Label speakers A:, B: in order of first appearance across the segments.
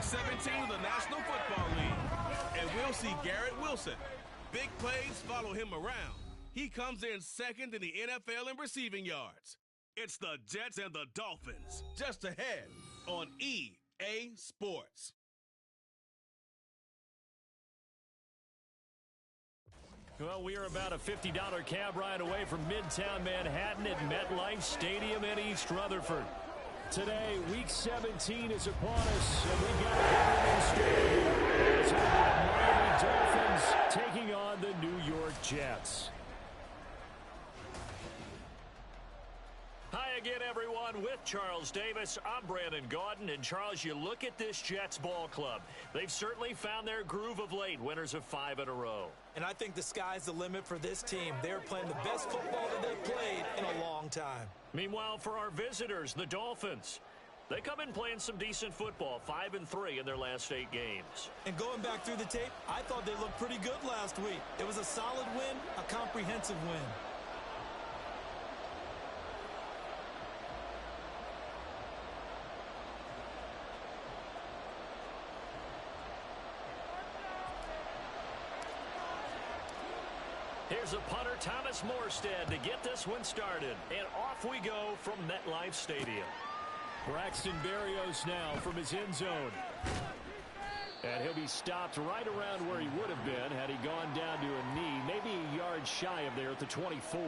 A: 17 of the National Football League. And we'll see Garrett Wilson. Big plays follow him around. He comes in second in the NFL in receiving yards. It's the Jets and the Dolphins, just ahead on EA Sports.
B: Well, we are about a $50 cab ride away from Midtown Manhattan at MetLife Stadium in East Rutherford. Today, Week 17 is upon us, and we've got a big one. It's going to be the Miami Dolphins taking on the New York Jets. Hi again, everyone. With Charles Davis, I'm Brandon Gaudin. And, Charles, you look at this Jets ball club. They've certainly found their groove of late, winners of 5 in a row.
C: And I think the sky's the limit for this team. They're playing the best football that they've played in a long time.
B: Meanwhile, for our visitors, the Dolphins, they come in playing some decent football, 5-3 in their last 8 games.
C: And going back through the tape, I thought they looked pretty good last week. It was a solid win, a comprehensive win.
B: Here's a punter, Thomas Morstead, to get this one started. And off we go from MetLife Stadium. Braxton Berrios now from his end zone. And he'll be stopped right around where he would have been had he gone down to a knee, maybe a yard shy of there at the 24.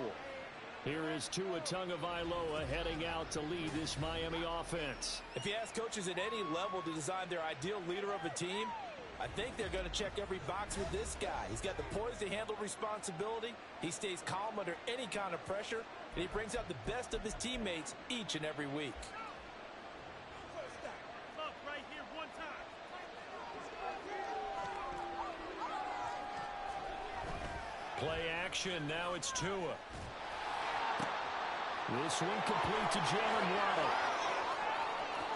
B: Here is Tua Tagovailoa heading out to lead this Miami offense.
C: If you ask coaches at any level to design their ideal leader of a team, I think they're going to check every box with this guy. He's got the poise to handle responsibility. He stays calm under any kind of pressure, and he brings out the best of his teammates each and every week.
D: Right here, one time.
B: Play action. Now it's Tua. This one complete to Jalen Waddle.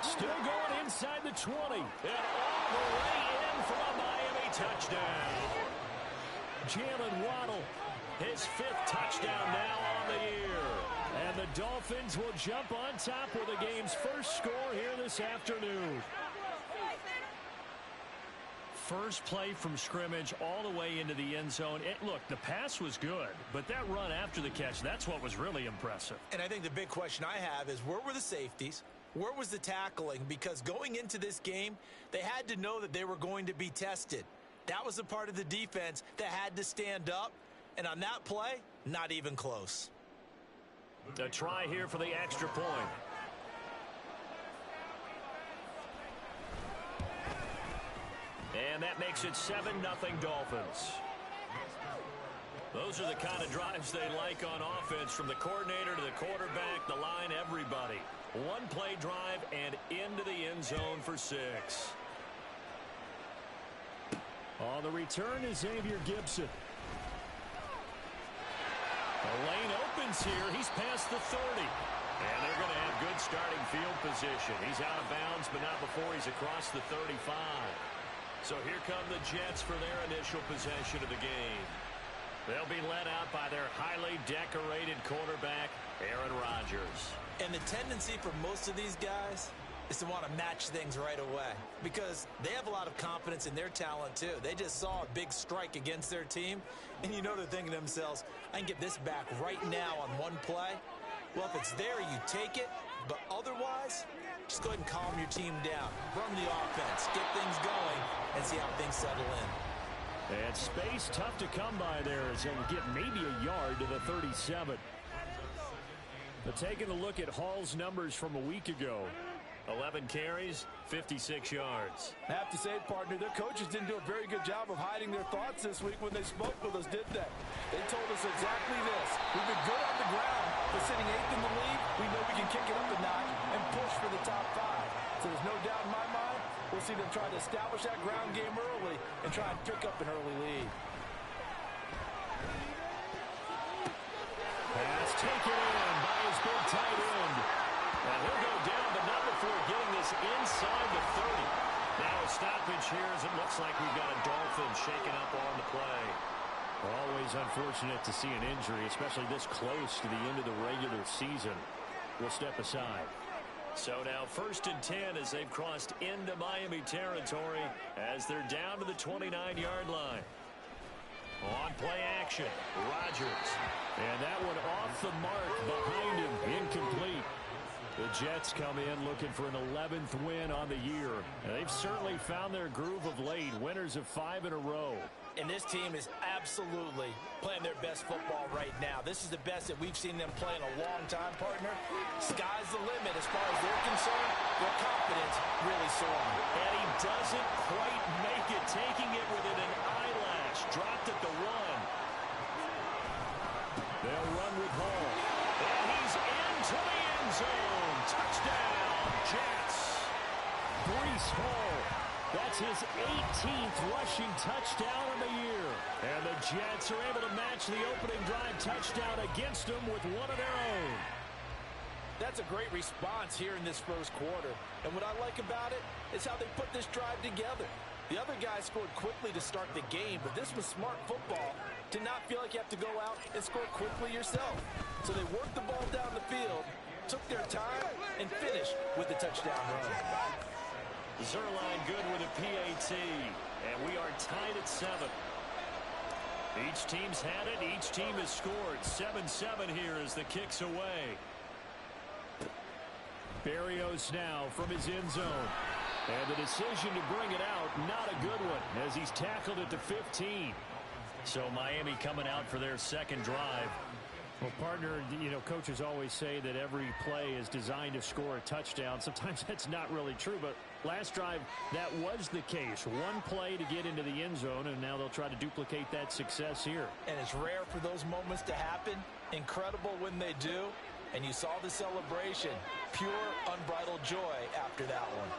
B: Still going inside the 20. And all the way in for a Miami touchdown. Jalen Waddle, his 5th touchdown now on the year. And the Dolphins will jump on top with the game's first score here this afternoon. First play from scrimmage all the way into the end zone. Look, the pass was good, but that run after the catch, that's what was really impressive.
C: And I think the big question I have is, where were the safeties? Where was the tackling? Because going into this game, they had to know that they were going to be tested. That was a part of the defense that had to stand up. And on that play, not even close.
B: A try here for the extra point. And that makes it 7-0 Dolphins. Those are the kind of drives they like on offense, from the coordinator to the quarterback, the line, everybody. One play drive and into the end zone for 6. On the return is Xavier Gibson. The lane opens here. He's past the 30. And they're going to have good starting field position. He's out of bounds, but not before he's across the 35. So here come the Jets for their initial possession of the game. They'll be led out by their highly decorated quarterback, Aaron Rodgers.
C: And the tendency for most of these guys is to want to match things right away, because they have a lot of confidence in their talent too. They just saw a big strike against their team, and you know they're thinking to themselves, I can get this back right now on one play. Well, if it's there, you take it, but otherwise, just go ahead and calm your team down. Run the offense, get things going, and see how things settle in.
B: And space tough to come by there as he'll get maybe a yard to the 37. But taking a look at Hall's numbers from a week ago, 11 carries, 56 yards.
C: I have to say, partner, their coaches didn't do a very good job of hiding their thoughts this week when they spoke with us, did they? They told us exactly this. We've been good on the ground, but sitting 8th in the league, we know we can kick it up a notch and push for the top 5. So there's no doubt in my mind, we'll see them try to establish that ground game early and try and pick up an early lead.
B: Pass taken in by his big tight end. And he'll go down, but not before getting this inside the 30. Now a stoppage here as it looks like we've got a Dolphin shaken up on the play. Always unfortunate to see an injury, especially this close to the end of the regular season. We'll step aside. So now 1st and 10 as they've crossed into Miami territory as they're down to the 29-yard line. On play action, Rodgers. And that one off the mark behind him, incomplete. The Jets come in looking for an 11th win on the year. And they've certainly found their groove of late, winners of 5 in a row.
C: And this team is absolutely playing their best football right now. This is the best that we've seen them play in a long time, partner. Sky's the limit as far as they're concerned. Their confidence really soaring.
B: And he doesn't quite make it, taking it within an eyelash. Dropped at the 1. They'll run with Hall. And he's into the end zone. Touchdown, Jets. Breece Hall. That's his 18th rushing touchdown of the year. And the Jets are able to match the opening drive touchdown against them with one of their own.
C: That's a great response here in this first quarter. And what I like about it is how they put this drive together. The other guys scored quickly to start the game, but this was smart football to not feel like you have to go out and score quickly yourself. So they worked the ball down the field, took their time, and finished with the touchdown run.
B: Zerline good with a PAT, and we are tied at 7. Each team's had it. Each team has scored. 7-7 here as the kick's away. Berrios now from his end zone. And the decision to bring it out, not a good one, as he's tackled it to 15. So Miami coming out for their second drive. Well, partner, coaches always say that every play is designed to score a touchdown. Sometimes that's not really true, but last drive, that was the case. One play to get into the end zone, and now they'll try to duplicate that success here.
C: And it's rare for those moments to happen. Incredible when they do. And you saw the celebration. Pure, unbridled joy after that one.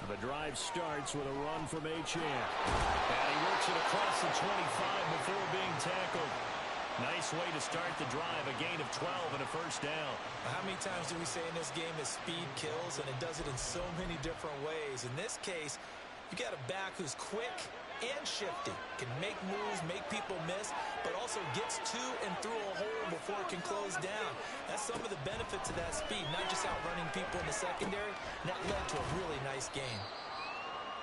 B: The drive starts with a run from Achane. And he works it across the 25 before being tackled. Nice way to start the drive, a gain of 12 and a first down.
C: How many times do we say in this game that speed kills, and it does it in so many different ways? In this case, you got a back who's quick and shifty, can make moves, make people miss, but also gets to and through a hole before it can close down. That's some of the benefits of that speed, not just outrunning people in the secondary. And that led to a really nice game.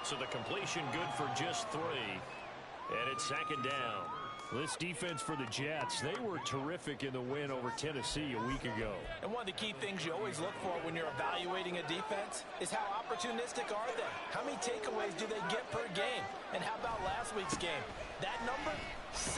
B: So the completion good for just 3. And it's second down. This defense for the Jets, they were terrific in the win over Tennessee a week ago.
C: And one of the key things you always look for when you're evaluating a defense is how opportunistic are they? How many takeaways do they get per game? And how about last week's game? That number, 6.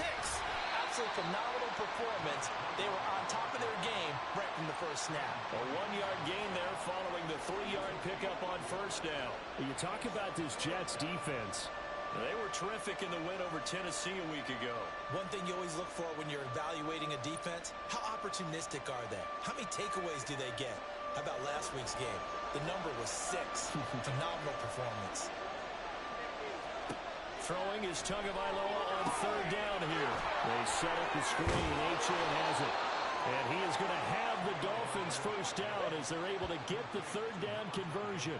C: Absolutely phenomenal performance. They were on top of their game right from the first snap.
B: A 1-yard gain there following the 3-yard pickup on first down. You talk about this Jets defense. They were terrific in the win over Tennessee a week ago.
C: One thing you always look for when you're evaluating a defense, how opportunistic are they? How many takeaways do they get? How about last week's game? The number was 6. Phenomenal performance.
B: Throwing is Tagovailoa on third down here. They set up the screen. Achane has it. And he is going to have the Dolphins first down as they're able to get the third down conversion.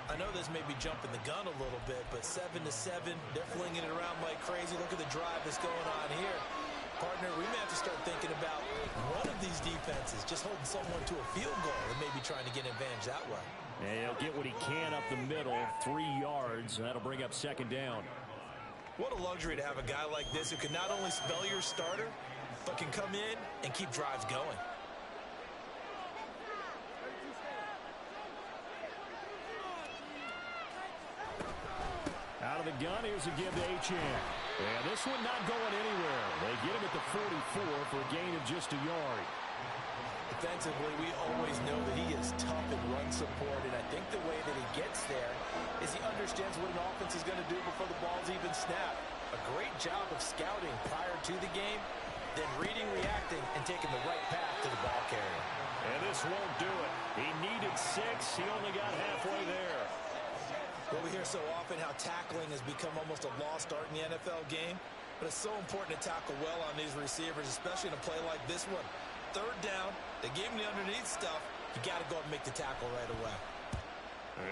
C: I know this may be jumping the gun a little bit, but 7-7, they're flinging it around like crazy. Look at the drive that's going on here. Partner, we may have to start thinking about one of these defenses just holding someone to a field goal and maybe trying to get an advantage that way.
B: And he'll get what he can up the middle, 3 yards, and that'll bring up second down.
C: What a luxury to have a guy like this who can not only spell your starter, but can come in and keep drives going.
B: Out of the gun, here's a give to Achane. And this one not going anywhere. They get him at the 44 for a gain of just a yard.
C: Defensively, we always know that he is tough in run support, and I think the way that he gets there is he understands what an offense is going to do before the ball's even snapped. A great job of scouting prior to the game, then reading, reacting, and taking the right path to the ball carrier.
B: And this won't do it. He needed 6. He only got halfway there.
C: Well, we hear so often how tackling has become almost a lost art in the NFL game, but it's so important to tackle well on these receivers, especially in a play like this one. Third down, they gave him the underneath stuff. You got to go and make the tackle right away.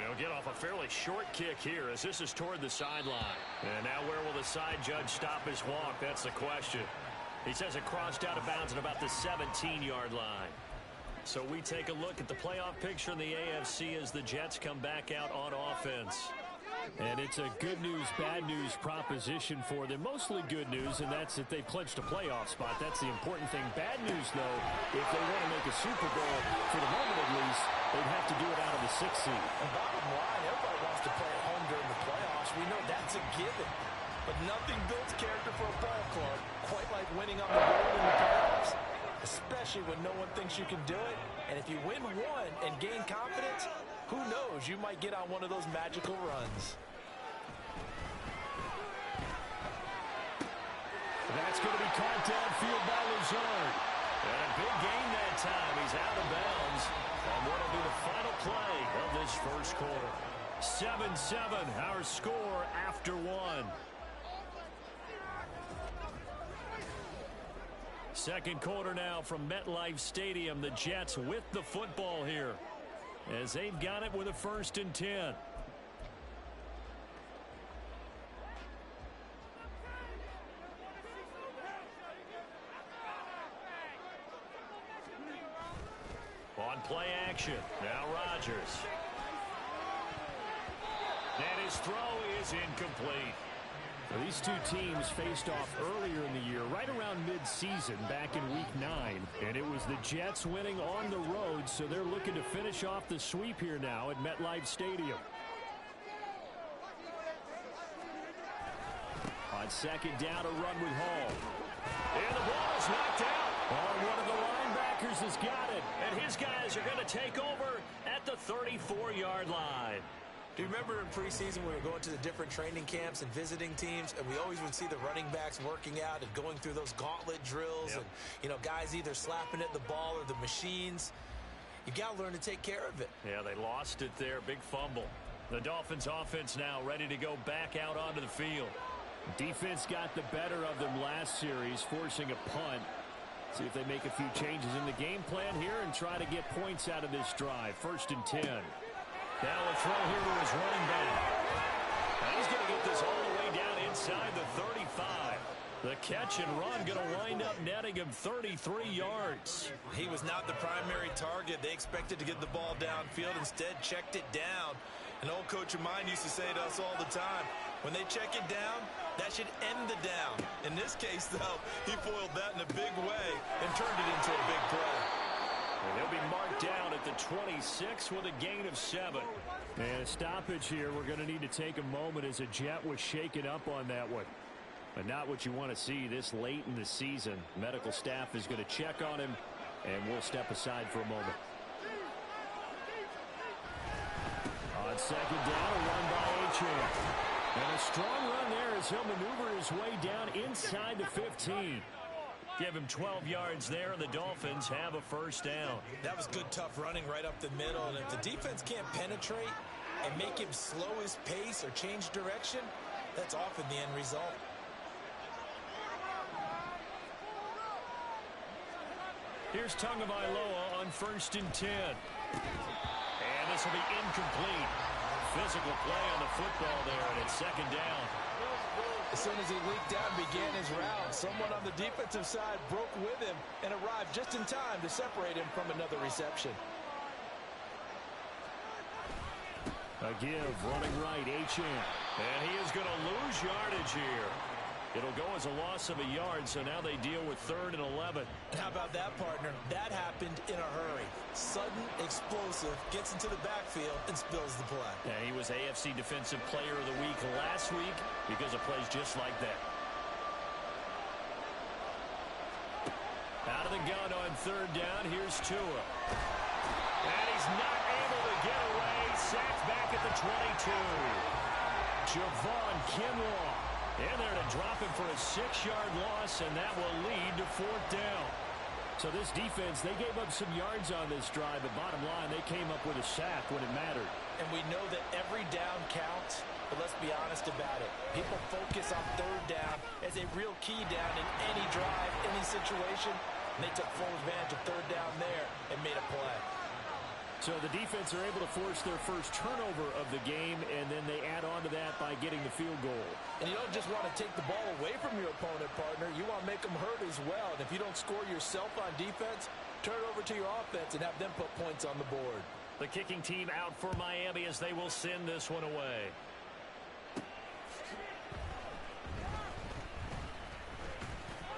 B: He'll get off a fairly short kick here as this is toward the sideline. And now where will the side judge stop his walk? That's the question. He says it crossed out of bounds at about the 17-yard line. So we take a look at the playoff picture in the AFC as the Jets come back out on offense. And it's a good news, bad news proposition for them. Mostly good news, and that's that they clinched a playoff spot. That's the important thing. Bad news, though, if they want to make a Super Bowl, for the moment at least, they'd have to do it out of the 6th seed.
C: And bottom line, everybody wants to play at home during the playoffs. We know that's a given. But nothing builds character for a ball club quite like winning on the road in the playoffs, especially when no one thinks you can do it. And if you win one and gain confidence, who knows, you might get on one of those magical runs.
B: That's going to be caught downfield by Lazard. And a big gain that time. He's out of bounds on what will be the final play of this first quarter. 7-7, our score after one. Second quarter now from MetLife Stadium. The Jets with the football here as they've got it with a 1st and 10. On play action, now Rodgers. And his throw is incomplete. These two teams faced off earlier in the year, right around mid-season, back in Week 9. And it was the Jets winning on the road, so they're looking to finish off the sweep here now at MetLife Stadium. On second down, a run with Hall. And the ball is knocked out. Oh, one of the linebackers has got it. And his guys are going to take over at the 34-yard line.
C: Do you remember in preseason we were going to the different training camps and visiting teams, and we always would see the running backs working out and going through those gauntlet drills, and, you know, guys either slapping at the ball or the machines. You got to learn to take care of it.
B: Yeah, they lost it there. Big fumble. The Dolphins offense now ready to go back out onto the field. Defense got the better of them last series, forcing a punt. See if they make a few changes in the game plan here and try to get points out of this drive. 1st and 10. Now a throw here to his running back. And he's going to get this all the way down inside the 35. The catch and run going to wind up netting him 33 yards.
C: He was not the primary target. They expected to get the ball downfield. Instead, checked it down. An old coach of mine used to say to us all the time, when they check it down, that should end the down. In this case, though, he foiled that in a big way and turned it into a big play.
B: And he'll be marked down at the 26 with a gain of 7. And a stoppage here. We're going to need to take a moment as a Jet was shaken up on that one. But not what you want to see this late in the season. Medical staff is going to check on him, and we'll step aside for a moment. On second down, a run by Achane. And a strong run there as he'll maneuver his way down inside the 15. Give him 12 yards there, and the Dolphins have a 1st down.
C: That was good, tough running right up the middle. And if the defense can't penetrate and make him slow his pace or change direction, that's often the end result.
B: Here's Tagovailoa on 1st and 10. And this will be incomplete. Physical play on the football there, and it's 2nd down.
C: As soon as he leaked out and began his route, someone on the defensive side broke with him and arrived just in time to separate him from another reception.
B: A give, running right, Achane. And he is going to lose yardage here. It'll go as a loss of a yard, so now they deal with 3rd and 11.
C: And how about that, partner? That happened in a hurry. Sudden, explosive, gets into the backfield and spills the play.
B: Yeah, he was AFC Defensive Player of the Week last week because of plays just like that. Out of the gun on 3rd down, here's Tua. And he's not able to get away. Sacked back at the 22. Javon Kinlaw. And they're to drop him for a 6-yard loss, and that will lead to 4th down. So this defense, they gave up some yards on this drive, but bottom line, they came up with a sack when it mattered.
C: And we know that every down counts, but let's be honest about it. People focus on 3rd down as a real key down in any drive, any situation. And they took full advantage of 3rd down there and made a play.
B: So the defense are able to force their first turnover of the game, and then they add on to that by getting the field goal.
C: And you don't just want to take the ball away from your opponent, partner. You want to make them hurt as well. And if you don't score yourself on defense, turn it over to your offense and have them put points on the board.
B: The kicking team out for Miami as they will send this one away.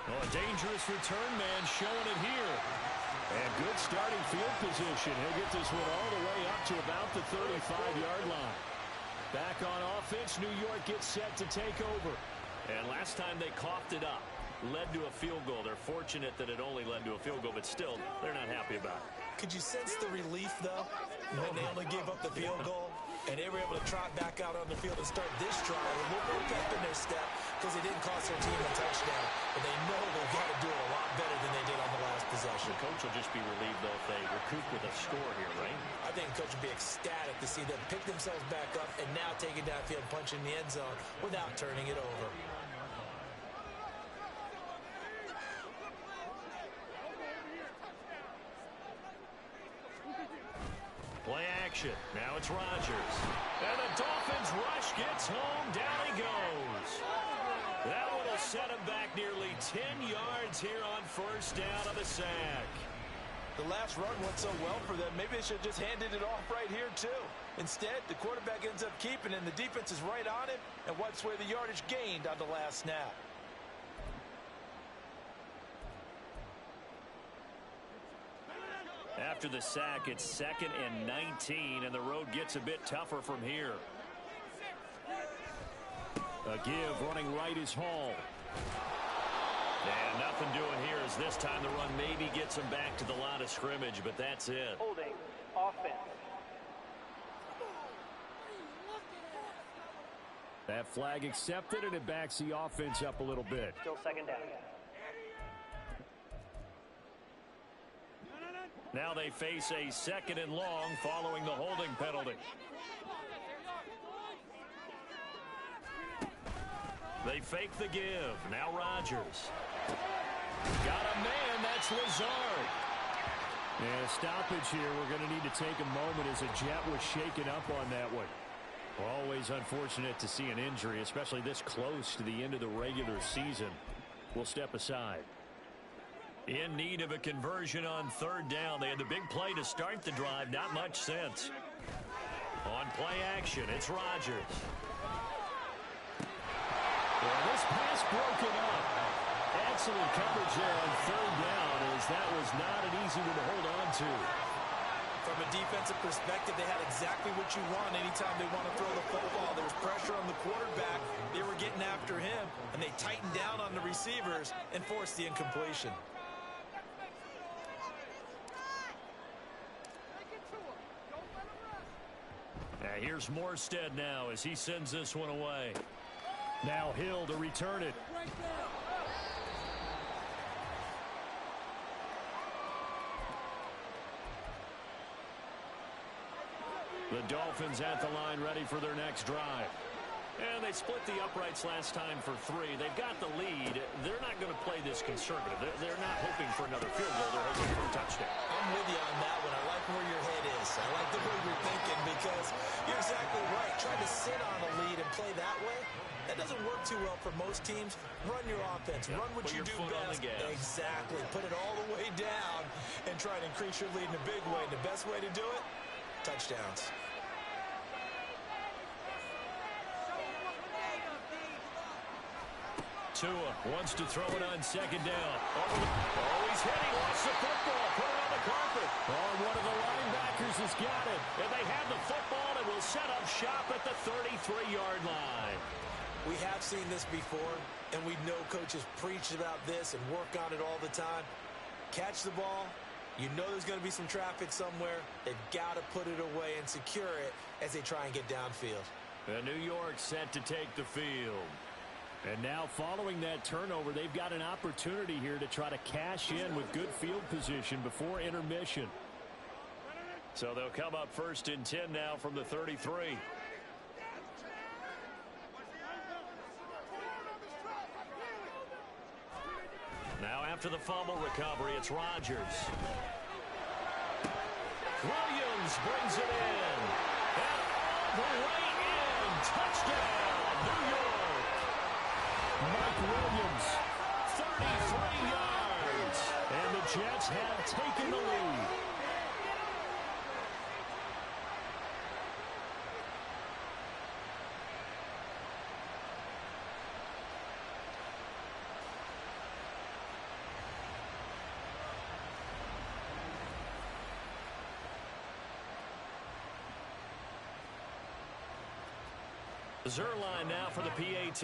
B: Oh, a dangerous return man showing it here. And good starting field position. He'll get this one all the way up to about the 35-yard line. Back on offense, New York gets set to take over. And last time they coughed it up, led to a field goal. They're fortunate that it only led to a field goal, but still, they're not happy about it.
C: Could you sense the relief, though, when they only gave up the field goal? And they were able to trot back out on the field and start this drive a little more pep in their step because they didn't cost their team a touchdown. But they know they've got to do it a lot better than they did on the last possession.
B: The coach will just be relieved, though, if they recoup with a score here, right?
C: I think the coach will be ecstatic to see them pick themselves back up and now take it downfield, punch in the end zone without turning it over.
B: Play action. Now it's Rodgers. And the Dolphins rush gets home. Down he goes. That one will set him back nearly 10 yards here on first down of the sack.
C: The last run went so well for them, maybe they should have just handed it off right here, too. Instead, the quarterback ends up keeping it, and the defense is right on him and wipes away the yardage gained on the last snap.
B: After the sack, it's 2nd and 19, and the road gets a bit tougher from here. A give running right is Hall. And nothing doing here as this time the run maybe gets him back to the line of scrimmage, but that's it.
E: Holding offense.
B: That flag accepted, and it backs the offense up a little bit.
E: Still second down.
B: Now they face a 2nd and long following the holding penalty. They fake the give. Now Rodgers. Got a man. That's Lazard. And a stoppage here. We're going to need to take a moment as a Jet was shaken up on that one. Always unfortunate to see an injury, especially this close to the end of the regular season. We'll step aside. In need of a conversion on 3rd down. They had the big play to start the drive. Not much sense. On play action, it's Rodgers. Well, this pass broken up. Excellent coverage there on 3rd down, as that was not an easy one to hold on to.
C: From a defensive perspective, they had exactly what you want anytime they want to throw the football. There was pressure on the quarterback. They were getting after him, and they tightened down on the receivers and forced the incompletion.
B: Here's Morstead now as he sends this one away. Now Hill to return it. The Dolphins at the line ready for their next drive. And they split the uprights last time for 3. They've got the lead. They're not going to play this conservative. They're not hoping for another field goal. They're hoping for a touchdown.
C: I'm with you on that one. I like where your head is. I like the way you're thinking because you're exactly right. Trying to sit on a lead and play that way, that doesn't work too well for most teams. Run your offense. Run what you do best. Exactly. Put it all the way down and try to increase your lead in a big way. The best way to do it, touchdowns.
B: Tua wants to throw it on 2nd down. Oh, he's hit. He lost the football. Put it on the carpet. Oh, one of the linebackers has got it. And they have the football and will set up shop at the 33-yard line.
C: We have seen this before, and we know coaches preach about this and work on it all the time. Catch the ball. You know there's going to be some traffic somewhere. They've got to put it away and secure it as they try and get downfield.
B: And New York set to take the field. And now following that turnover, they've got an opportunity here to try to cash in with good field position before intermission. So they'll come up 1st and 10 now from the 33. Now after the fumble recovery, it's Rodgers. Williams Williams brings it in. And all the way in. Touchdown, New York. Mike Williams, 33 yards. And the Jets have taken the lead. Zerline now for the PAT.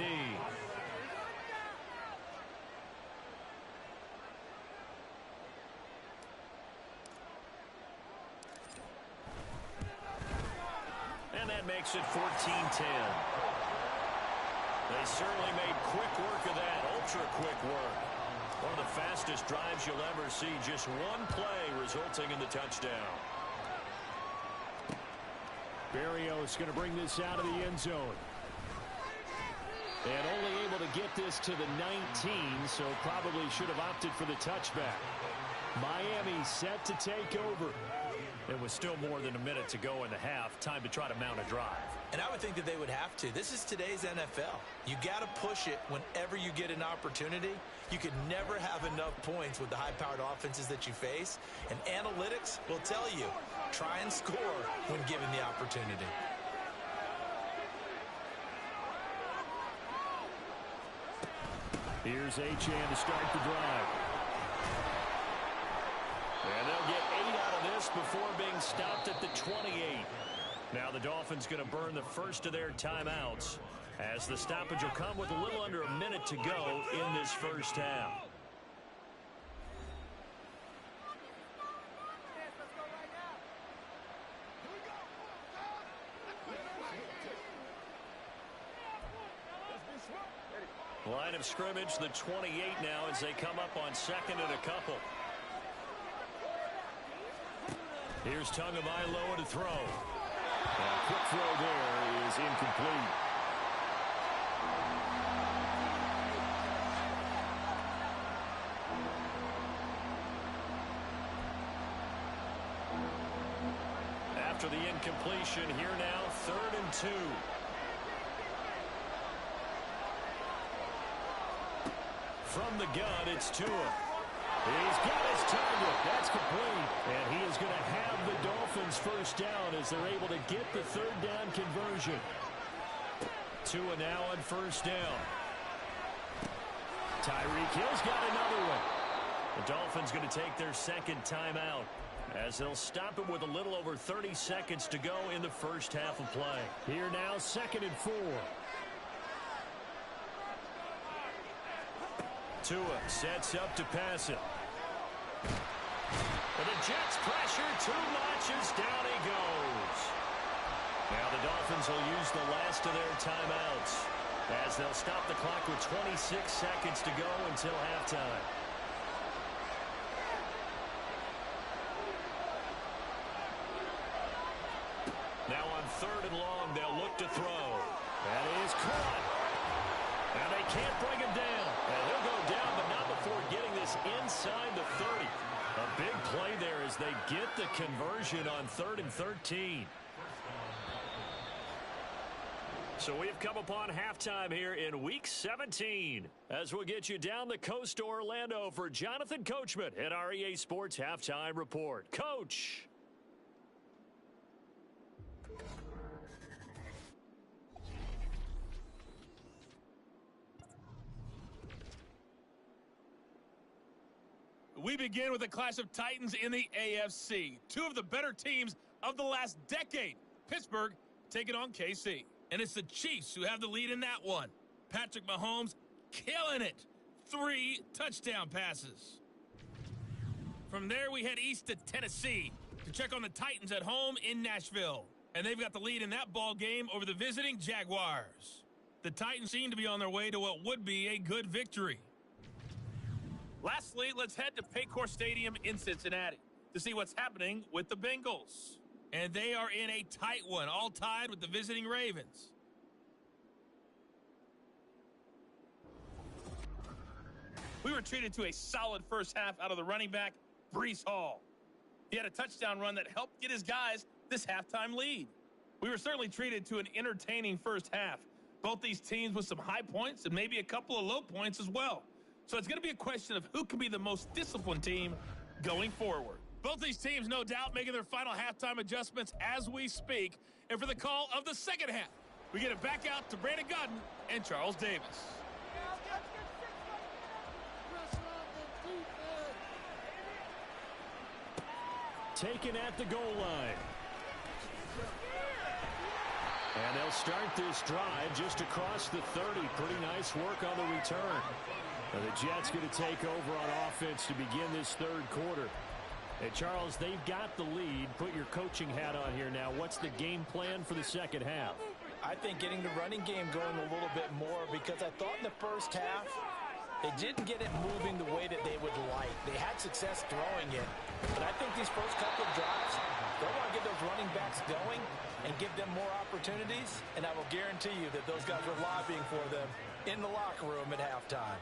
B: And that makes it 14-10. They certainly made quick work of that, ultra quick work. One of the fastest drives you'll ever see, just one play resulting in the touchdown. Berrios going to bring this out of the end zone. And only able to get this to the 19, so probably should have opted for the touchback. Miami set to take over. It was still more than a minute to go in the half. Time to try to mount a drive.
C: And I would think that they would have to. This is today's NFL. You got to push it whenever you get an opportunity. You can never have enough points with the high-powered offenses that you face. And analytics will tell you, try and score when given the opportunity.
B: Here's Achane to start the drive. And they'll get 8 out of this before being stopped at the 28. Now the Dolphins going to burn the first of their timeouts, as the stoppage will come with a little under a minute to go in this first half. Line of scrimmage, the 28 now as they come up on second and a couple. Here's Tagovailoa to throw. A quick throw there is incomplete. After the incompletion, here now, 3rd and 2. From the gun, it's Tua. He's got his target. That's complete. And he is going to have the Dolphins first down as they're able to get the 3rd down conversion. Tua now on first down. Tyreek Hill's got another one. The Dolphins going to take their second timeout, as they'll stop it with a little over 30 seconds to go in the first half of play. Here now, 2nd and 4. Tua sets up to pass it. And the Jets pressure too much as down he goes. Now the Dolphins will use the last of their timeouts, as they'll stop the clock with 26 seconds to go until halftime. Now on 3rd and long, they'll look to throw. That is caught. Now they can't bring him down. And he'll go down, but not before getting this inside the 30. A big play there as they get the conversion on 3rd and 13. So we've come upon halftime here in Week 17, as we'll get you down the coast to Orlando for Jonathan Coachman at our EA Sports Halftime Report. Coach.
D: We begin with a clash of titans in the AFC. Two of the better teams of the last decade. Pittsburgh taking on KC. And it's the Chiefs who have the lead in that one. Patrick Mahomes killing it. 3 touchdown passes. From there, we head east to Tennessee to check on the Titans at home in Nashville. And they've got the lead in that ball game over the visiting Jaguars. The Titans seem to be on their way to what would be a good victory. Lastly, let's head to Paycor Stadium in Cincinnati to see what's happening with the Bengals. And they are in a tight one, all tied with the visiting Ravens. We were treated to a solid first half out of the running back, Breece Hall. He had a touchdown run that helped get his guys this halftime lead. We were certainly treated to an entertaining first half. Both these teams with some high points and maybe a couple of low points as well. So it's going to be a question of who can be the most disciplined team going forward. Both these teams, no doubt, making their final halftime adjustments as we speak. And for the call of the second half, we get it back out to Brandon Godden and Charles Davis.
B: Taken at the goal line. And they'll start this drive just across the 30. Pretty nice work on the return. Now the Jets going to take over on offense to begin this third quarter. Hey, Charles, they've got the lead. Put your coaching hat on here now. What's the game plan for the second half?
C: I think getting the running game going a little bit more, because I thought in the first half they didn't get it moving the way that they would like. They had success throwing it, but I think these first couple of drives, they want to get those running backs going and give them more opportunities, and I will guarantee you that those guys were lobbying for them in the locker room at halftime.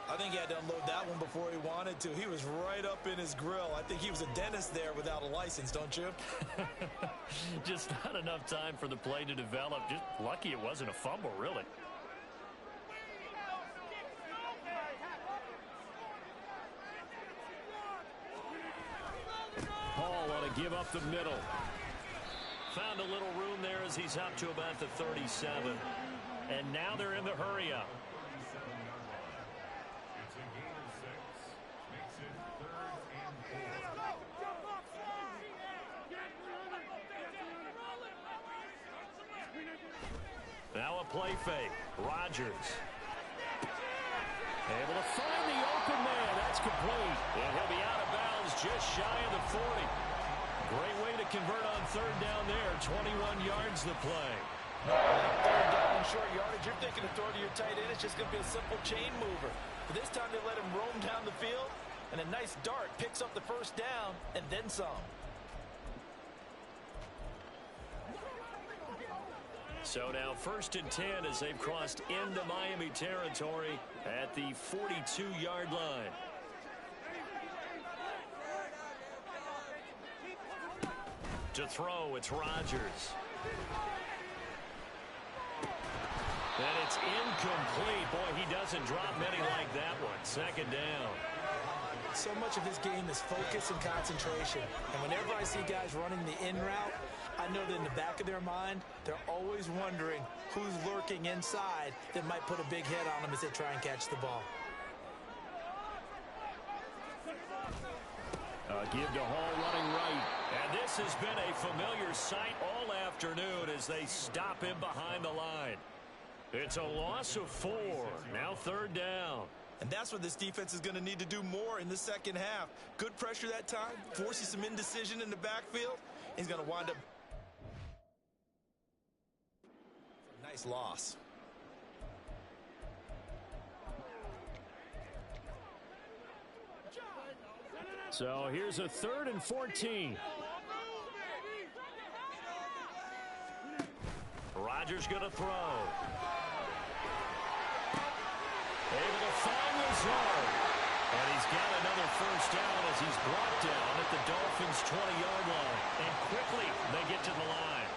C: I think he had to unload that one before he wanted to. He was right up in his grill. I think he was a dentist there without a license, don't you?
B: Just not enough time for the play to develop. Just lucky it wasn't a fumble, really. Paul on a give up the middle. Found a little room there as he's up to about the 37. And now they're in the hurry up. Now a play fake. Rodgers. Able to find the open man. That's complete. And he'll be out of bounds just shy of the 40. Great way to convert on third down there. 21 yards the play.
C: Third down and short yardage. You're thinking of throw to your tight end. It's just going to be a simple chain mover. But this time they let him roam down the field. And a nice dart picks up the first down and then some.
B: So now 1st and 10 as they've crossed into Miami territory at the 42-yard line. To throw, it's Rodgers. And it's incomplete. Boy, he doesn't drop many like that one. Second down.
C: So much of his game is focus and concentration. And whenever I see guys running the in route, I know that in the back of their mind, they're always wondering who's lurking inside that might put a big hit on them as they try and catch the ball.
B: Give to Hall running right. And this has been a familiar sight all afternoon as they stop him behind the line. It's a loss of 4. Now third down.
C: And that's what this defense is going to need to do more in the second half. Good pressure that time, forces some indecision in the backfield. He's going to wind up. Nice loss.
B: So here's a 3rd and 14. Rodgers going to throw. Able to find the zone. And he's got another first down as he's brought down at the Dolphins' 20-yard line. And quickly they get to the line.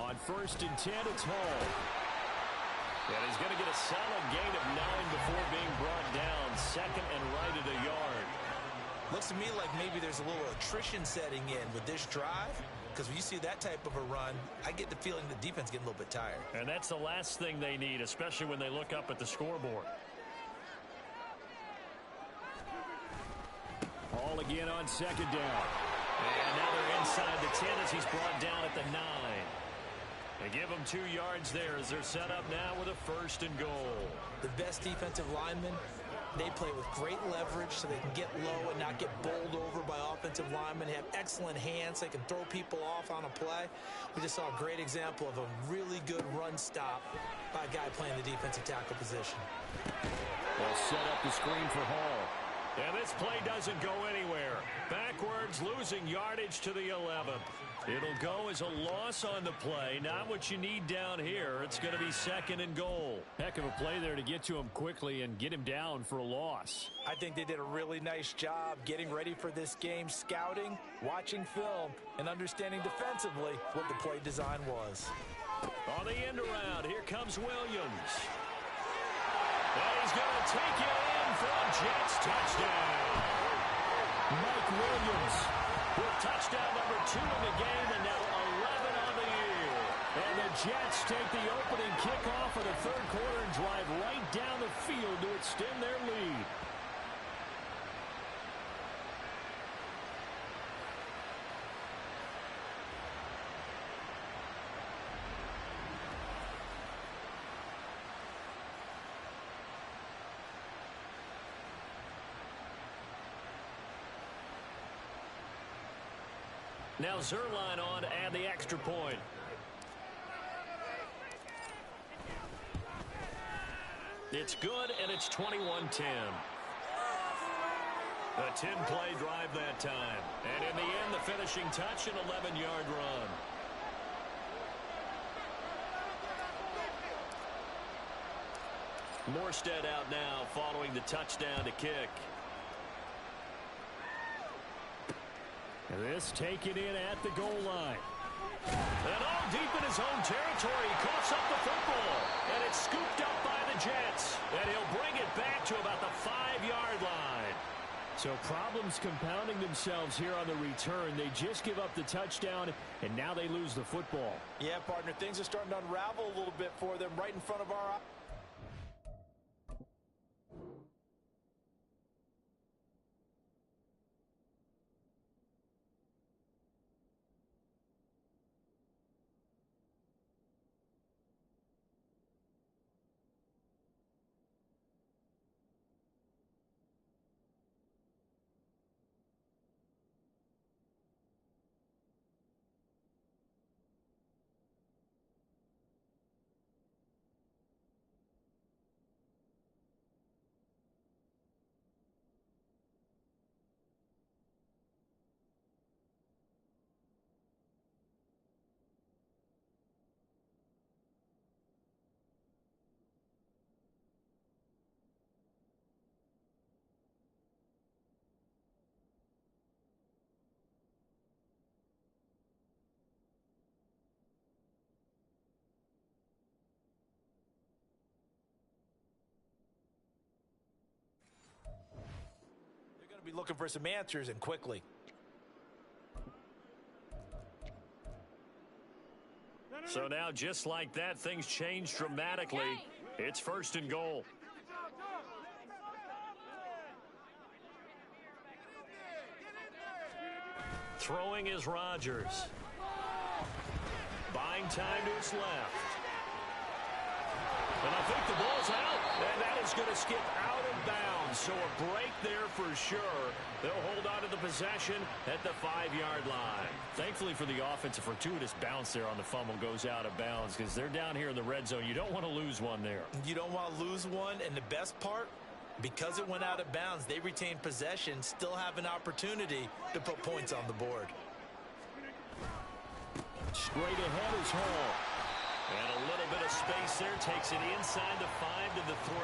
B: On 1st and 10, it's Hall. And he's going to get a solid gain of 9 before being brought down. 2nd and right at a yard.
C: Looks to me like maybe there's a little attrition setting in with this drive, because when you see that type of a run, I get the feeling the defense getting a little bit tired.
B: And that's the last thing they need, especially when they look up at the scoreboard. Hall again on 2nd down. And now they're inside the 10 as he's brought down at the 9. They give them 2 yards there as they're set up now with a 1st and goal.
C: The best defensive linemen, they play with great leverage so they can get low and not get bowled over by offensive linemen. They have excellent hands. They can throw people off on a play. We just saw a great example of a really good run stop by a guy playing the defensive tackle position.
B: They'll set up the screen for Hall. And this play doesn't go anywhere. Backwards, losing yardage to the 11. It'll go as a loss on the play. Not what you need down here. It's going to be 2nd and goal.
E: Heck of a play there to get to him quickly and get him down for a loss.
C: I think they did a really nice job getting ready for this game, scouting, watching film, and understanding defensively what the play design was.
B: On the end around, here comes Williams. And he's going to take it in for a Jets touchdown.
E: Mike Williams
B: with touchdown number 2 in the game, and now 11 on the year.
E: And the Jets take the opening kickoff of the 3rd quarter and drive right down the field to extend their lead.
B: Now Zerline on to add the extra point. It's good, and it's 21-10. A 10-play drive that time. And in the end, the finishing touch, an 11-yard run. Morstead out now following the touchdown to kick.
E: And this taken in at the goal line.
B: And all deep in his own territory, he coughs up the football. And it's scooped up by the Jets. And he'll bring it back to about the 5-yard line.
E: So problems compounding themselves here on the return. They just give up the touchdown, and now they lose the football.
C: Yeah, partner, things are starting to unravel a little bit for them right in front of our eyes. Be looking for some answers, and quickly.
B: So now, just like that, things change dramatically. It's 1st and goal. Throwing is Rodgers. Buying time to his left. And I think the ball's out, and that is going to skip out of bounds. So a break there for sure. They'll hold on to the possession at the 5-yard line.
E: Thankfully for the offense, a fortuitous bounce there on the fumble goes out of bounds because they're down here in the red zone. You don't want to lose one there.
C: You don't want to lose one, and the best part, because it went out of bounds, they retained possession, still have an opportunity to put points on the board.
E: Straight ahead is Hall.
B: And a little bit of space there. Takes it inside the 5 to the 3.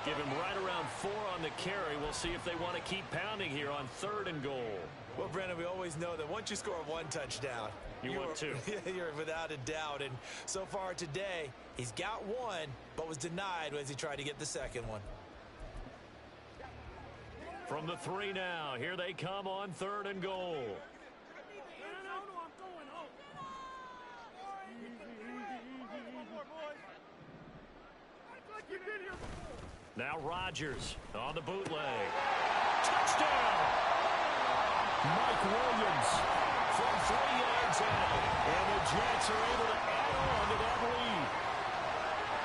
B: Give him right around 4 on the carry. We'll see if they want to keep pounding here on 3rd and goal.
C: Well, Brandon, we always know that once you score 1 touchdown,
B: you want 2.
C: You're without a doubt. And so far today, he's got 1, but was denied as he tried to get the 2nd one.
B: From the 3 now. Here they come on 3rd and goal. Now Rodgers on the bootleg. Touchdown!
E: Mike Williams
B: from 3 yards out.
E: And the Jets are able to add on to that lead.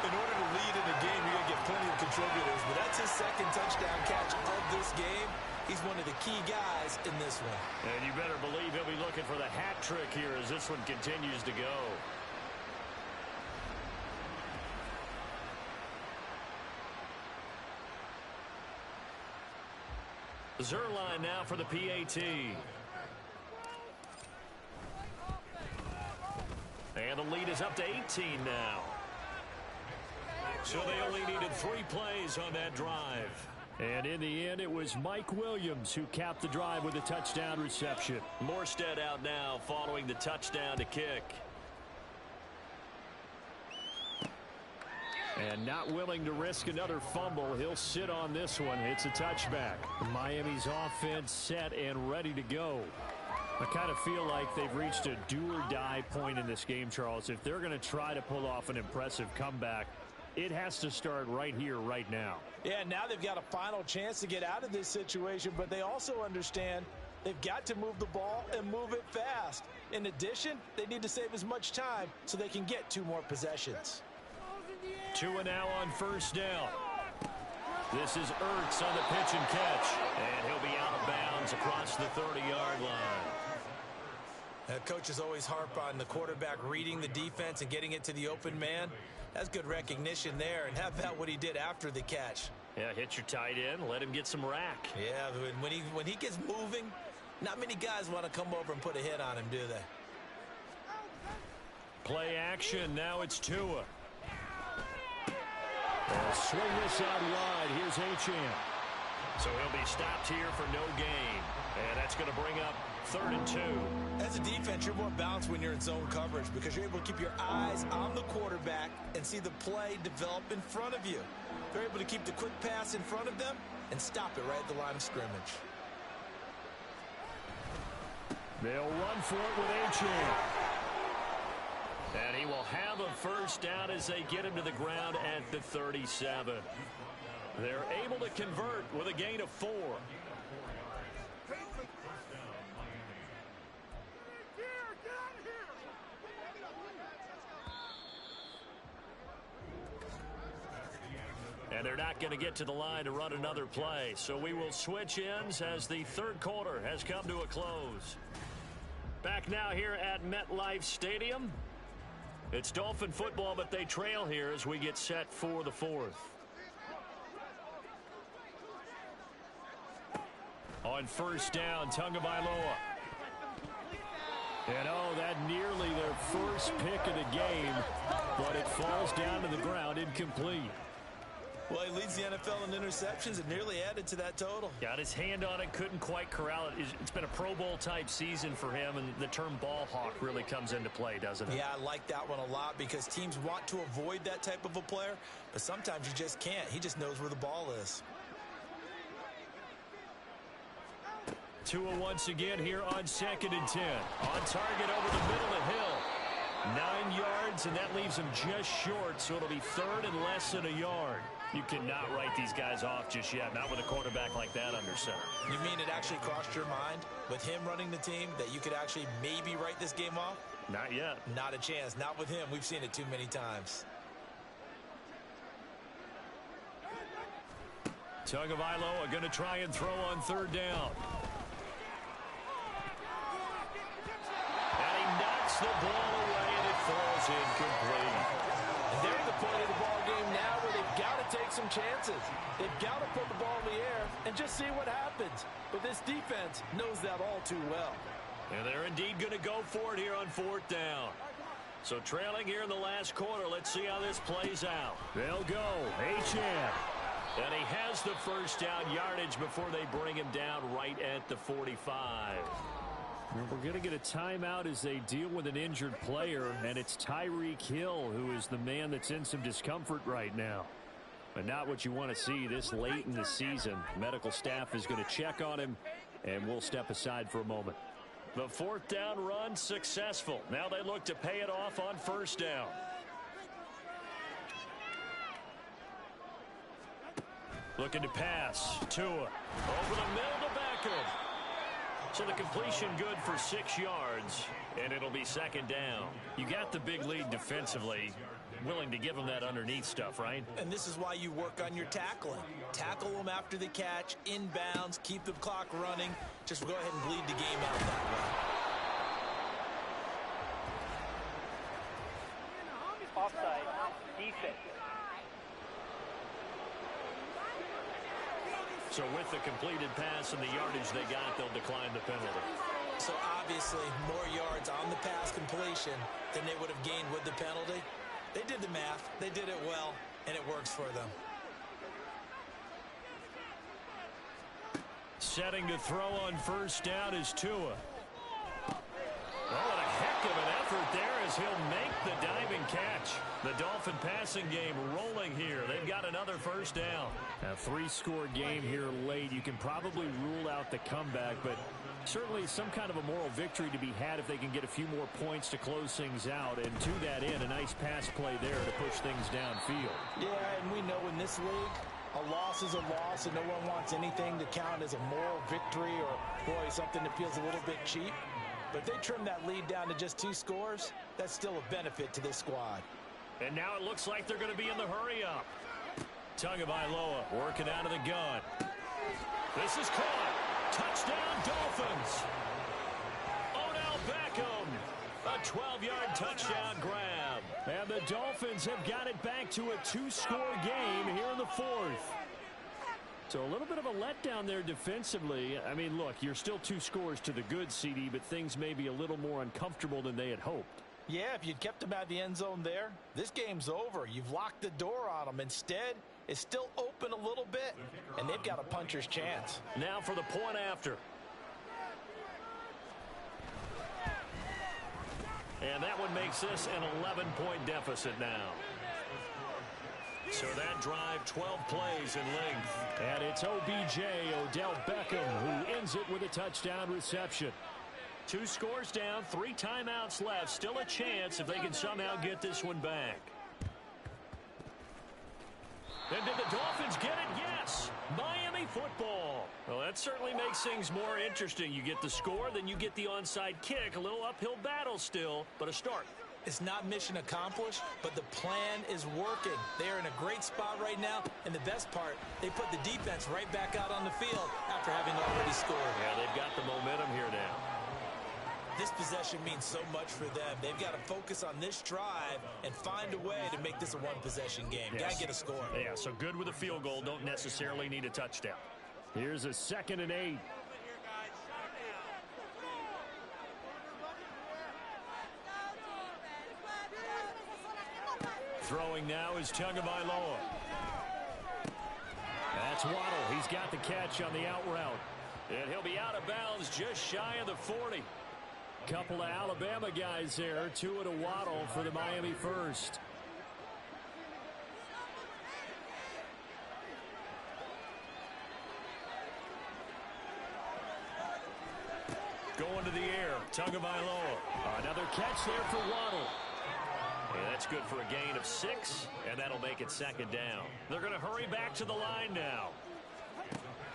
C: In order to lead in a game, you're going to get plenty of contributors, but that's his 2nd touchdown catch of this game. He's one of the key guys in this one.
B: And you better believe he'll be looking for the hat trick here as this one continues to go. Zerline now for the PAT. And the lead is up to 18 now. So they only needed 3 plays on that drive.
E: And in the end, it was Mike Williams who capped the drive with a touchdown reception.
B: Morstead out now following the touchdown to kick.
E: And not willing to risk another fumble, he'll sit on this one. It's a touchback. Miami's offense set and ready to go. I kind of feel like they've reached a do-or-die point in this game, Charles. If they're going to try to pull off an impressive comeback, it has to start right here, right now.
C: Yeah, now they've got a final chance to get out of this situation, but they also understand they've got to move the ball and move it fast. In addition, they need to save as much time so they can get 2 more possessions.
B: 2 now on first down. This is Ertz on the pitch and catch. And he'll be out of bounds across the 30-yard line.
C: Coaches always harp on the quarterback reading the defense and getting it to the open man. That's good recognition there. And how about what he did after the catch?
B: Yeah, hit your tight end, let him get some rack.
C: Yeah, when he gets moving, not many guys want to come over and put a hit on him, do they?
B: Play action. Now it's Tua.
E: Swing this out wide. Here's Achane.
B: So he'll be stopped here for no gain. And that's going to bring up 3rd and 2.
C: As a defense, you're more balanced when you're in zone coverage because you're able to keep your eyes on the quarterback and see the play develop in front of you. They're able to keep the quick pass in front of them and stop it right at the line of scrimmage.
E: They'll run for it with Achane.
B: And he will have a first down as they get him to the ground at the 37. They're able to convert with a gain of 4. And they're not going to get to the line to run another play. So we will switch ends as the 3rd quarter has come to a close. Back now here at MetLife Stadium. It's Dolphin football, but they trail here as we get set for the 4th. On first down, Tagovailoa.
E: And that nearly their first pick of the game, but it falls down to the ground incomplete.
C: Well, he leads the NFL in interceptions and nearly added to that total.
B: Got his hand on it, couldn't quite corral it. It's been a Pro Bowl-type season for him, and the term ball hawk really comes into play, doesn't it?
C: Yeah, I like that one a lot because teams want to avoid that type of a player, but sometimes you just can't. He just knows where the ball is.
B: Tua once again here on 2nd and 10. On target over the middle of Hill. 9 yards, and that leaves him just short, so it'll be 3rd and less than a yard. You cannot write these guys off just yet, not with a quarterback like that under center.
C: You mean it actually crossed your mind with him running the team that you could actually maybe write this game off?
B: Not yet.
C: Not a chance. Not with him. We've seen it too many times.
B: Tagovailoa going to try and throw on 3rd down. And he knocks the ball away, and it falls incomplete.
C: And they're at the point of the ball game now where they've got to take some chances. They've got to put the ball in the air and just see what happens. But this defense knows that all too well.
B: And they're indeed going to go for it here on 4th down. So trailing here in the last quarter, let's see how this plays out.
E: They'll go. Achane.
B: And he has the first down yardage before they bring him down right at the 45.
E: We're going to get a timeout as they deal with an injured player, and it's Tyreek Hill who is the man that's in some discomfort right now. But not what you want to see this late in the season. Medical staff is going to check on him, and we'll step aside for a moment.
B: The 4th down run successful. Now they look to pay it off on 1st down. Looking to pass. Tua over the middle to Beckham. So the completion good for 6 yards, and it'll be 2nd down. You got the big lead defensively. Willing to give them that underneath stuff, right?
C: And this is why you work on your tackling. Tackle them after the catch, inbounds, keep the clock running. Just go ahead and bleed the game out that way.
F: Offside, defense.
E: So with the completed pass and the yardage they got, they'll decline the penalty.
C: So obviously more yards on the pass completion than they would have gained with the penalty. They did the math. They did it well, and it works for them.
E: Setting to throw on first down is Tua. Oh, what a heck of an effort there as he'll make the diving catch. The Dolphin passing game rolling here. They've got another first down. A 3-score game here late. You can probably rule out the comeback, but certainly some kind of a moral victory to be had if they can get a few more points to close things out. And to that end, a nice pass play there to push things downfield.
C: Yeah, and we know in this league, a loss is a loss, and no one wants anything to count as a moral victory or, boy, something that feels a little bit cheap. But if they trim that lead down to just 2 scores, that's still a benefit to this squad.
E: And now it looks like they're going to be in the hurry-up. Tagovailoa working out of the gun. This is caught. Touchdown, Dolphins. Odell Beckham. A 12-yard touchdown grab. And the Dolphins have got it back to a 2-score game here in the 4th. So a little bit of a letdown there defensively. I mean, look, you're still 2 scores to the good, CD, but things may be a little more uncomfortable than they had hoped.
C: Yeah, if you'd kept them out of the end zone there, this game's over. You've locked the door on them. Instead, it's still open a little bit, and they've got a puncher's chance.
E: Now for the point after. And that one makes this an 11-point deficit now. So that drive, 12 plays in length. And it's OBJ, Odell Beckham, who ends it with a touchdown reception. 2 scores down, 3 timeouts left. Still a chance if they can somehow get this one back. And did the Dolphins get it? Yes. Miami football. Well, that certainly makes things more interesting. You get the score, then you get the onside kick. A little uphill battle still, but a start.
C: It's not mission accomplished, but the plan is working. They are in a great spot right now, and the best part, they put the defense right back out on the field after having already scored.
E: Yeah, they've got the momentum here now.
C: This possession means so much for them. They've got to focus on this drive and find a way to make this a one-possession game.
E: Yes.
C: Got to get a score.
E: Yeah, so good with a field goal. Don't necessarily need a touchdown. Here's a 2nd and 8. Throwing now is Tagovailoa. That's Waddle. He's got the catch on the out route. And he'll be out of bounds just shy of the 40. Couple of Alabama guys there. Tua to Waddle for the Miami first. Going to the air. Tagovailoa. Another catch there for Waddle. Yeah, that's good for a gain of 6, and that'll make it 2nd down. They're going to hurry back to the line now.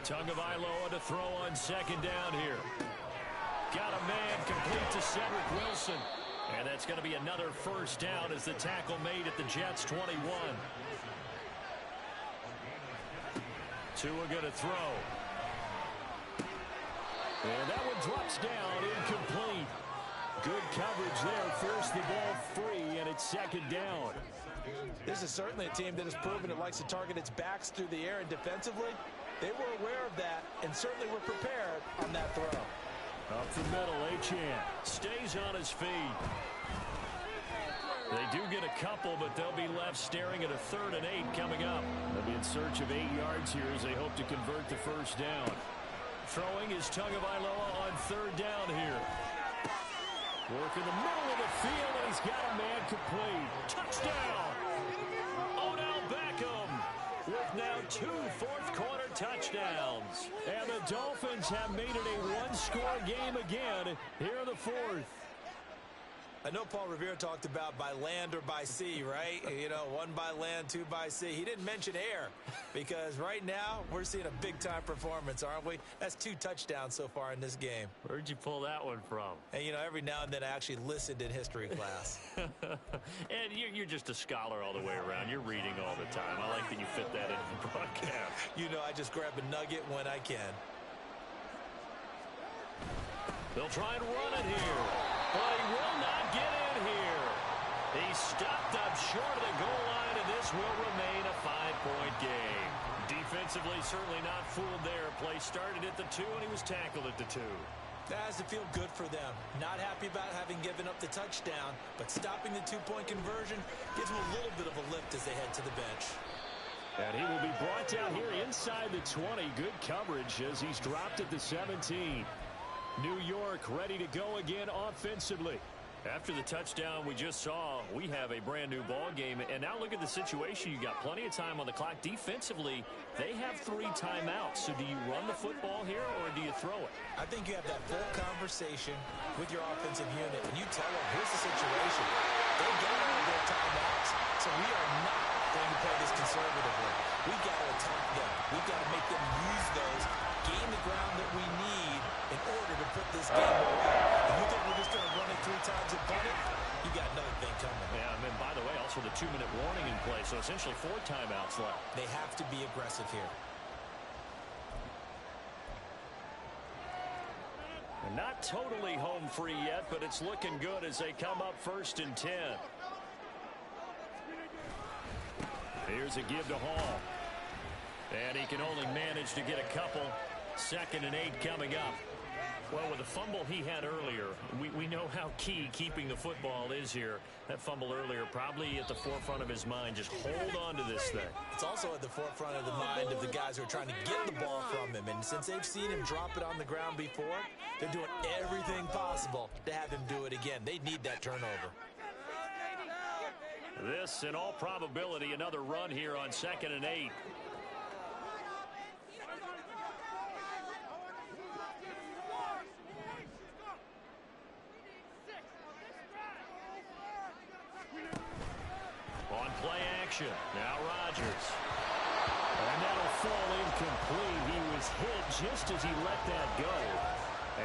E: Tagovailoa to throw on 2nd down here. Got a man complete to Cedric Wilson. And that's going to be another first down as the tackle made at the Jets' 21. Tua going to throw. And that one drops down, incomplete. Good coverage there, forced the ball free, and it's 2nd down.
C: This is certainly a team that has proven it likes to target its backs through the air and defensively. They were aware of that and certainly were prepared on that throw.
E: Up the middle, Achane stays on his feet. They do get a couple, but they'll be left staring at a 3rd and 8 coming up. They'll be in search of 8 yards here as they hope to convert the first down. Throwing is Tagovailoa on 3rd down here. Work in the middle of the field, and he's got a man complete. Touchdown! Odell Beckham with now 2 fourth-quarter touchdowns. And the Dolphins have made it a 1-score game again here in the 4th.
C: I know Paul Revere talked about by land or by sea, right? You know, 1 by land, 2 by sea. He didn't mention air because right now we're seeing a big-time performance, aren't we? That's 2 touchdowns so far in this game.
E: Where'd you pull that one from?
C: And, you know, every now and then I actually listened in history class.
E: And you're just a scholar all the way around. You're reading all the time. I like that you fit that into the broadcast.
C: You know, I just grab a nugget when I can.
E: They'll try and run it here. But he will not get in here. He stopped up short of the goal line, and this will remain a 5-point game. Defense
B: Defensively, certainly not fooled there. Play started at the 2, and he was tackled at the 2.
C: That has to feel good for them. Not happy about having given up the touchdown, but stopping the two-point conversion gives them a little bit of a lift as they head to the bench.
E: And he will be brought down here inside the 20. Good coverage as he's dropped at the 17. New York ready to go again offensively.
B: After the touchdown we just saw, we have a brand new ball game. And now look at the situation. You got plenty of time on the clock. Defensively, they have 3 timeouts. So do you run the football here or do you throw it?
C: I think you have that full conversation with your offensive unit, and you tell them, here's the situation. They got all their timeouts, so we are not going to play this conservatively. We've got to attack them. We've got to make them use those, gain the ground that we need in order to put this game away. If you think we're just going to run it 3 times and punt it, you got another thing coming.
B: Yeah, and then, by the way, also the 2-minute warning in play, so essentially 4 timeouts left.
C: They have to be aggressive here.
B: Not totally home free yet, but it's looking good as they come up 1st and 10. Here's a give to Hall. And he can only manage to get a couple. 2nd and 8 coming up. Well, with the fumble he had earlier, we know how key keeping the football is here. That fumble earlier probably at the forefront of his mind. Just hold on to this thing.
C: It's also at the forefront of the mind of the guys who are trying to get the ball from him. And since they've seen him drop it on the ground before, they're doing everything possible to have him do it again. They need that turnover.
B: This, in all probability, another run here on 2nd and 8. On play action, now Rodgers. And that'll fall incomplete. He was hit just as he let that go.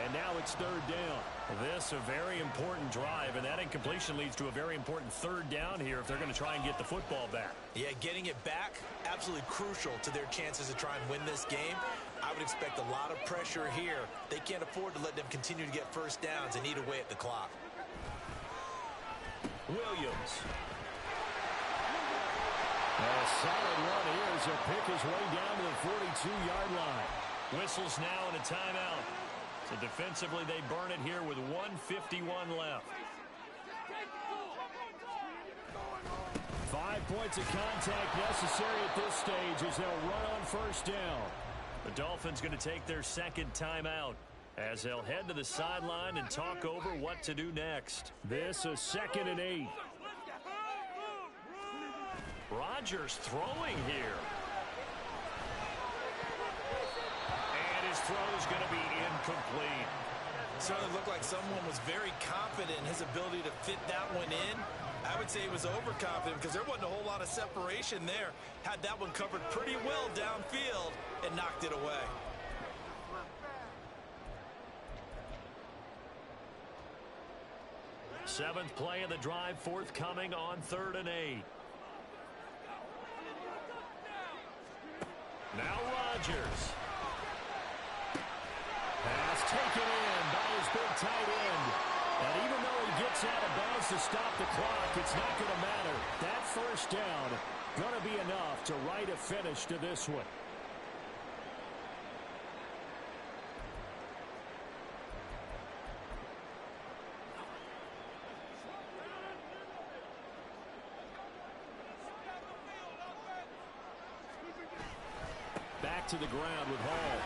B: And now it's 3rd down. This a very important drive, and that incompletion leads to a very important 3rd down here if they're going to try and get the football back.
C: Yeah, getting it back, absolutely crucial to their chances to try and win this game. I would expect a lot of pressure here. They can't afford to let them continue to get 1st downs and eat away at the clock.
B: Williams.
E: A solid run here as he'll pick his way down to the 42-yard line.
B: Whistles now and a timeout. So defensively, they burn it here with 1:51 left.
E: 5 points of contact necessary at this stage as they'll run on 1st down.
B: The Dolphins going to take their 2nd timeout as they'll head to the sideline and talk over what to do next.
E: This a 2nd and 8.
B: Rodgers throwing here. And his throw is going to be incomplete.
C: Certainly looked like someone was very confident in his ability to fit that one in. I would say he was overconfident because there wasn't a whole lot of separation there. Had that one covered pretty well downfield and knocked it away.
B: Seventh play of the drive, forthcoming on 3rd and 8. Now Rodgers.
E: Pass taken in by his big tight end. And even though he gets out of bounds to stop the clock, it's not going to matter. That 1st down going to be enough to write a finish to this one. Back to the ground with Hall.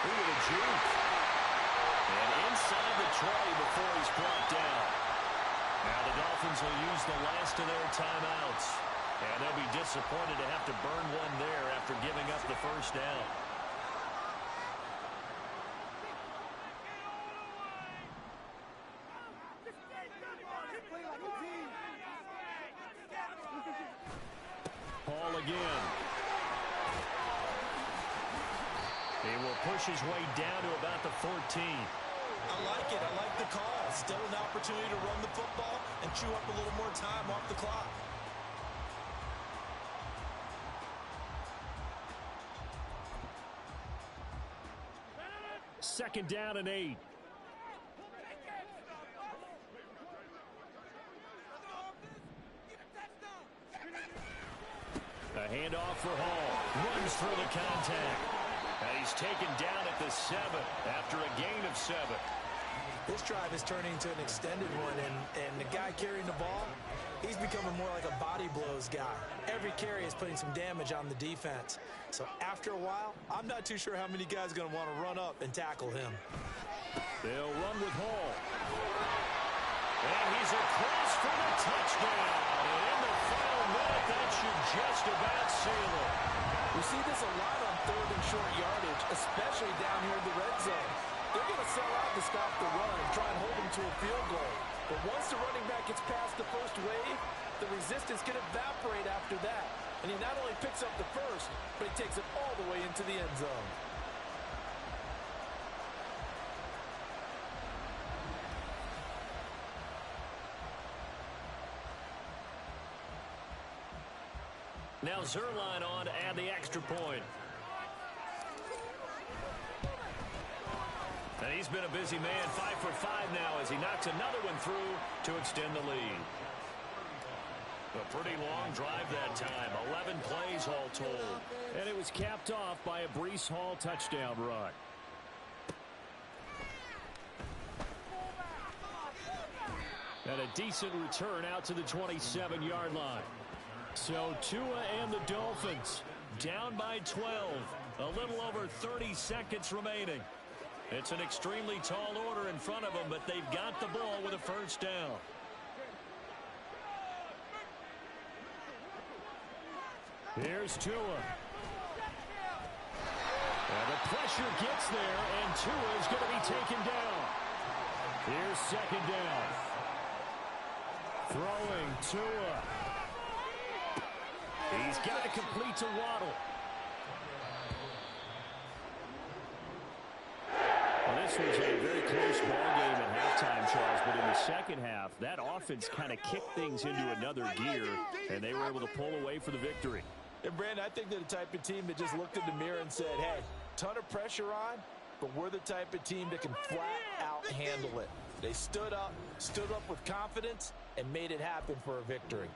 B: Look at the juke. And inside the tray before he's brought down. Now the Dolphins will use the last of their timeouts. And they'll be disappointed to have to burn one there after giving up the 1st down.
E: Hall again.
B: He will push his way down to about the 14.
C: I like it. I like the call. Still an opportunity to run the football and chew up a little more time off the clock.
E: Second down and 8.
B: A handoff handoff for Hall. Runs through the contact. And he's taken down at the 7 after a gain of 7.
C: This drive is turning into an extended one, and the guy carrying the ball, he's becoming more like a body blows guy. Every carry is putting some damage on the defense. So after a while, I'm not too sure how many guys are going to want to run up and tackle him.
B: They'll run with Hall. And he's across for the touchdown. And in the final minute, that should just about seal it.
F: We see this a lot on 3rd and short yardage, especially down here in the red zone. They're going to sell out to stop the run and try and hold them to a field goal. But once the running back gets past the first wave, the resistance can evaporate after that. And he not only picks up the first, but he takes it all the way into the end zone.
B: Now Zerline on to add the extra point. And he's been a busy man, 5 for 5 now as he knocks another one through to extend the lead. A pretty long drive that time, 11 plays all told.
E: And it was capped off by a Breece Hall touchdown run. And a decent return out to the 27-yard line. So Tua and the Dolphins down by 12. A little over 30 seconds remaining. It's an extremely tall order in front of them, but they've got the ball with a first down. Here's Tua. And the pressure gets there, and Tua is going to be taken down. Here's 2nd down. Throwing Tua. He's got to complete to Waddle. Well, this was a very close ball game at halftime, Charles, but in the second half, that offense kind of kicked things into another gear, and they were able to pull away for the victory.
F: And, Brandon, I think they're the type of team that just looked in the mirror and said, hey, ton of pressure on, but we're the type of team that can flat out handle it. They stood up with confidence, and made it happen for a victory.